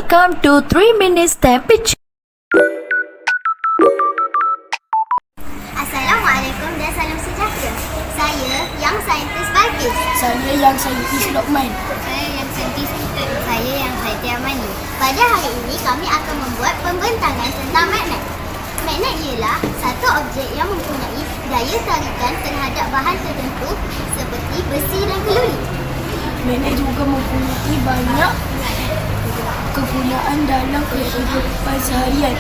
Welcome to 3 Minutes Temperature. Assalamualaikum dan salam sejahtera. Saya yang saintis Balkis. Saya yang saintis Lokman. Saya yang saintis Uten. Saya yang saintis Amani. Pada hari ini kami akan membuat pembentangan tentang magnet. Magnet ialah satu objek yang mempunyai daya tarikan terhadap bahan tertentu seperti besi dan keluri. Magnet juga mempunyai banyak kegunaan dalam kehidupan seharian.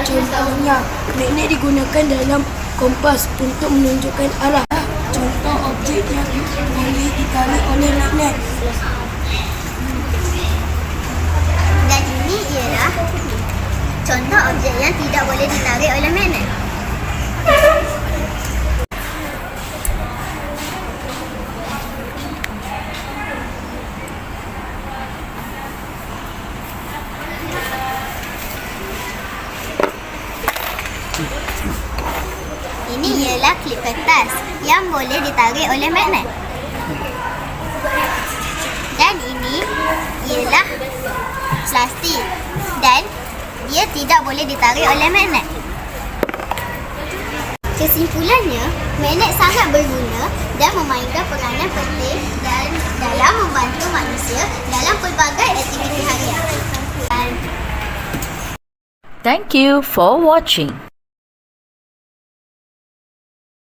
Contohnya, magnet digunakan dalam kompas untuk menunjukkan arah. Contoh objek yang boleh ditarik oleh magnet. Dan ini ialah contoh objek yang tidak boleh ditarik oleh magnet. Ini ialah klip kertas yang boleh ditarik oleh magnet. Dan ini ialah plastik dan dia tidak boleh ditarik oleh magnet. Kesimpulannya, magnet sangat berguna dan memainkan peranan penting dalam membantu manusia dalam pelbagai aktiviti harian. Thank you for watching.